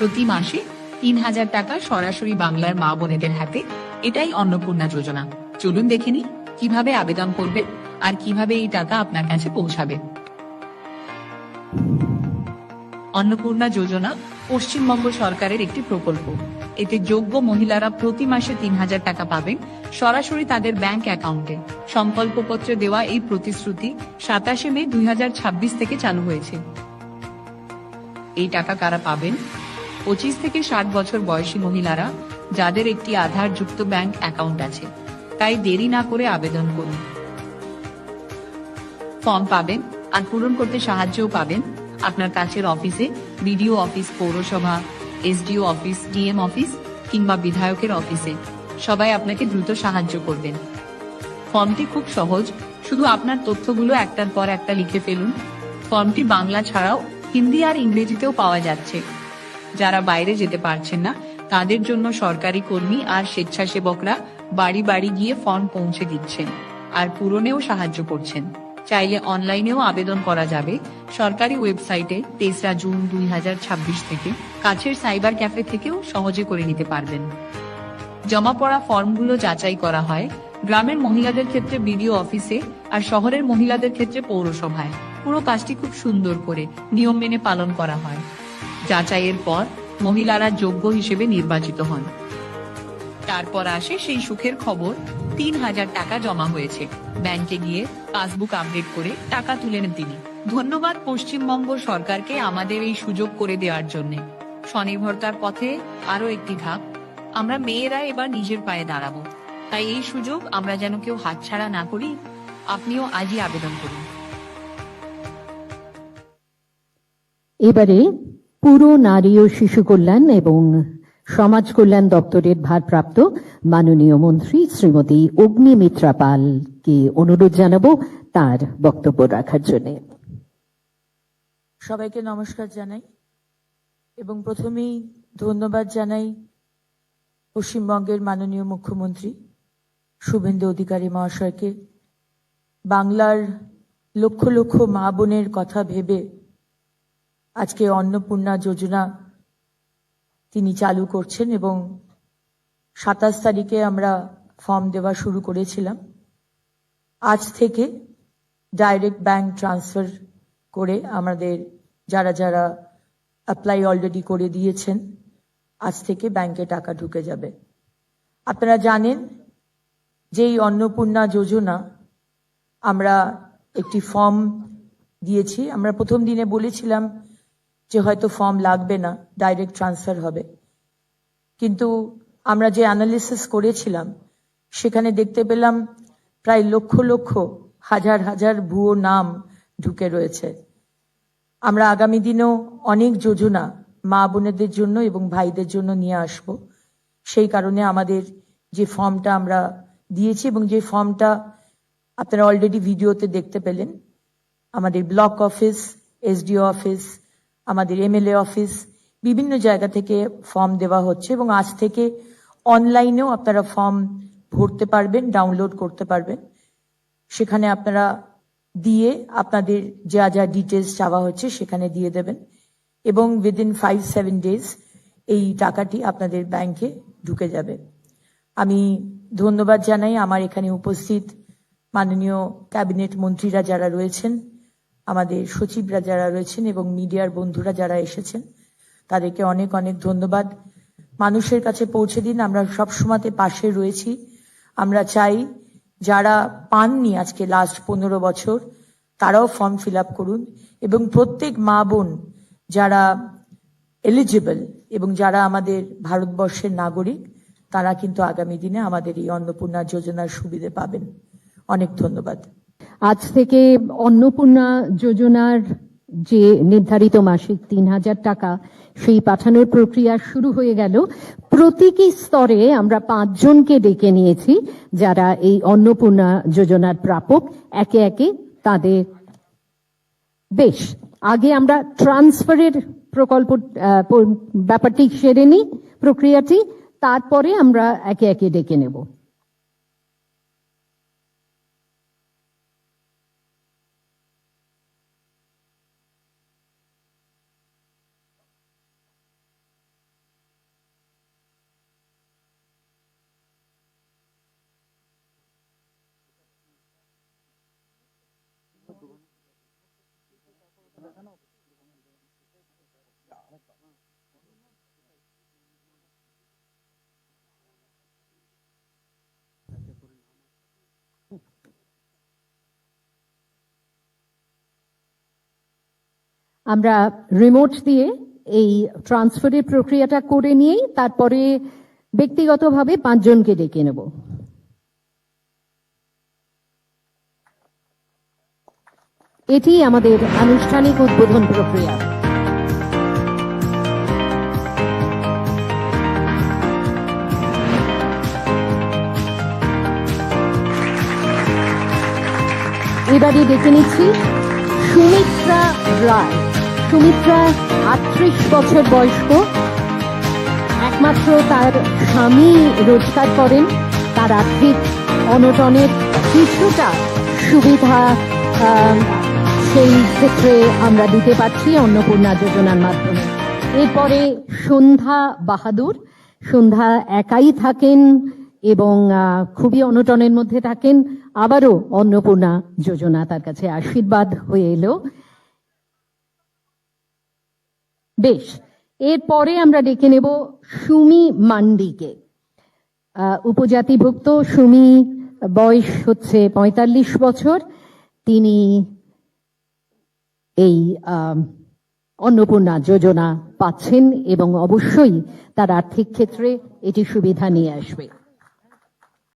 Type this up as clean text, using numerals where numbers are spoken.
প্রতি মাসে ৩,০০০ টাকা সরাসরি বাংলার মা বোনেদের হাতে। এটাই অন্নপূর্ণা যোজনা। চলুন দেখে নিই কিভাবে আবেদন করবে আর কিভাবে এই টাকা আপনার কাছে পৌঁছাবে। অন্নপূর্ণা যোজনা পশ্চিমবঙ্গ সরকারের একটি প্রকল্প। এতে যোগ্য মহিলারা প্রতি মাসে ৩,০০০ টাকা পাবেন সরাসরি তাদের ব্যাংক অ্যাকাউন্টে। সংকল্পপত্রে দেওয়া এই প্রতিশ্রুতি ২৭ মে ২০২৬ থেকে চালু হয়েছে। এই টাকা কারা পাবেন? ২৫ থেকে ৬০ বছর বয়সী মহিলারা, যাদের একটি আধার যুক্ত ব্যাংক অ্যাকাউন্ট আছে। তাই দেরি না করে আবেদন করুন। ফর্ম পাবেন আর পূরণ করতে সাহায্যও পাবেন আপনার কাছের অফিসে, বিডিও অফিস, পৌরসভা, এসডিও অফিস, ডিএম অফিস কিংবা বিধায়কের অফিসে। সবাই আপনাকে দ্রুত সাহায্য করবেন। ফর্মটি খুব সহজ, শুধু আপনার তথ্যগুলো একটার পর একটা লিখে ফেলুন। ফর্মটি বাংলা ছাড়াও হিন্দি আর ইংরেজিতেও পাওয়া যাচ্ছে। যারা বাইরে যেতে পারছেন না, তাদের জন্য সরকারি কর্মী আর স্বেচ্ছাসেবকরা বাড়ি বাড়ি গিয়ে ফর্ম পৌঁছে দিচ্ছেন আর পূরণেও সাহায্য করছেন। চাইলে অনলাইনেও আবেদন করা যাবে। সরকারি ওয়েবসাইটে ৩রা জুন ২০২৬ থেকে, কাছের সাইবার ক্যাফে থেকেও সহজে করে নিতে পারবেন। জমা পড়া ফর্মগুলো যাচাই করা হয় গ্রামের মহিলাদের ক্ষেত্রে বিডিও অফিসে আর শহরের মহিলাদের ক্ষেত্রে পৌরসভায়। পুরো কাজটি খুব সুন্দর করে নিয়ম মেনে পালন করা হয়। যাচাইয়ের পর মহিলারা যোগ্য হিসেবে নির্বাচিত হন। তারপর আসে সেই সুখের খবর, ৩,০০০ টাকা জমা হয়েছে। ব্যাংকে গিয়ে পাসবুক আপডেট করে টাকা তুলে নেন তিনি। ধন্যবাদ পশ্চিমবঙ্গ সরকারকে আমাদের এই সুযোগ করে দেওয়ার জন্য। স্বনির্ভরতার পথে আরো একটি ধাপ। আমরা মেয়েরা এবার নিজের পায়ে দাঁড়াবো। তাই এই সুযোগ আমরা যেন কেউ হাতছাড়া না করি। আপনিও আজই আবেদন করুন। এবারে পুরো নারী ও শিশু কল্যাণ এবং সমাজ কল্যাণ দপ্তরের ভারপ্রাপ্ত মাননীয় মন্ত্রী শ্রীমতী অগ্নিমিত্রা পালকে অনুরোধ জানাবো তার বক্তব্য রাখার জন্য। সবাইকে নমস্কার জানাই এবং প্রথমেই ধন্যবাদ জানাই পশ্চিমবঙ্গের মাননীয় মুখ্যমন্ত্রী শুভেন্দু অধিকারী মহাশয়কে। বাংলার লক্ষ লক্ষ মা বোনের কথা ভেবে আজকে অন্নপূর্ণা যোজনা তিনি চালু করছেন এবং ২৭ তারিখে আমরা ফর্ম দেওয়া শুরু করেছিলাম। আজ থেকে ডাইরেক্ট ব্যাংক ট্রান্সফার করে আমাদের যারা যারা অ্যাপ্লাই অলরেডি করে দিয়েছেন, আজ থেকে ব্যাংকে টাকা ঢুকে যাবে। আপনারা জানেন যে এই অন্নপূর্ণা যোজনা আমরা একটি ফর্ম দিয়েছি। আমরা প্রথম দিনে বলেছিলাম যে হয়তো ফর্ম লাগবে না, ডাইরেক্ট ট্রান্সফার হবে, কিন্তু আমরা যে অ্যানালিসিস করেছিলাম সেখানে দেখতে পেলাম প্রায় লক্ষ লক্ষ, হাজার হাজার ভুয়ো নাম ঢুকে রয়েছে। আমরা আগামী দিনেও অনেক যোজনা মা বোনেদের জন্য এবং ভাইদের জন্য নিয়ে আসব। সেই কারণে আমাদের যে ফর্মটা আমরা দিয়েছি এবং যে ফর্মটা আপনারা অলরেডি ভিডিওতে দেখতে পেলেন, আমাদের ব্লক অফিস, এসডিও অফিস, আমাদের এমএলএ অফিস, বিভিন্ন জায়গা থেকে ফর্ম দেওয়া হচ্ছে এবং আজ থেকে অনলাইনেও আপনারা ফর্ম ভরতে পারবেন, ডাউনলোড করতে পারবেন। সেখানে আপনারা দিয়ে আপনাদের যা যা ডিটেলস চাওয়া হচ্ছে সেখানে দিয়ে দেবেন এবং উইদিন 5-7 ডেজ এই টাকাটি আপনাদের ব্যাংকে ঢুকে যাবে। আমি ধন্যবাদ জানাই আমার এখানে উপস্থিত মাননীয় ক্যাবিনেট মন্ত্রীরা যারা রয়েছেন, আমাদের সচিবরা যারা রয়েছেন এবং মিডিয়ার বন্ধুরা যারা এসেছেন, তাদেরকে অনেক অনেক ধন্যবাদ। মানুষের কাছে পৌঁছে দিন, আমরা সবসময় পাশে রয়েছি। আমরা চাই যারা পাননি আজকে লাস্ট 15 বছর, তারাও ফর্ম ফিল আপ করুন এবং প্রত্যেক মা বোন যারা এলিজিবল এবং যারা আমাদের ভারতবর্ষের নাগরিক, তারা কিন্তু আগামী দিনে আমাদের এই অন্নপূর্ণা যোজনার সুবিধে পাবেন। অনেক ধন্যবাদ। আজ থেকে অন্নপূর্ণা যোজনার যে নির্ধারিত মাসিক ৩,০০০ টাকা সেই পাঠানোর প্রক্রিয়া শুরু হয়ে গেল। প্রতীকী স্তরে আমরা 5 জনকে ডেকে নিয়েছি যারা এই অন্নপূর্ণা যোজনার প্রাপক। একে একে তাদের বেশ আগে আমরা ট্রান্সফারের প্রকল্প ব্যাপারটি সেরে নিই, প্রক্রিয়াটি, তারপরে আমরা একে একে ডেকে নেব। আমরা রিমোট দিয়ে এই ট্রান্সফারের প্রক্রিয়াটা করে নিয়েই তারপরে ব্যক্তিগতভাবে 5 জনকে ডেকে নেব। এটি আমাদের আনুষ্ঠানিক উদ্বোধন প্রক্রিয়া। এবারে ডেকে নিচ্ছি সুমিত্রা রায়। সুমিত্রা 38 বছর বয়স্ক, একমাত্র তার স্বামী রোজগার করেন। তার আর্থিক অনটনের কিছুটা সুবিধা সেই ক্ষেত্রে আমরা দিতে পারছি অন্নপূর্ণা যোজনার মাধ্যমে। এরপরে সন্ধ্যা বাহাদুর। সন্ধ্যা একাই থাকেন এবং খুবই অনটনের মধ্যে থাকেন। আবারও অন্নপূর্ণা যোজনা তার কাছে আশীর্বাদ হয়ে এলো। বেশ, এরপরে আমরা ডেকে নেব সুমি মান্ডিকে। উপজাতিভুক্ত সুমি, বয়স হচ্ছে 45 বছর। তিনি এই অন্নপূর্ণা যোজনা পাচ্ছেন এবং অবশ্যই তার আর্থিক ক্ষেত্রে এটি সুবিধা নিয়ে আসবে।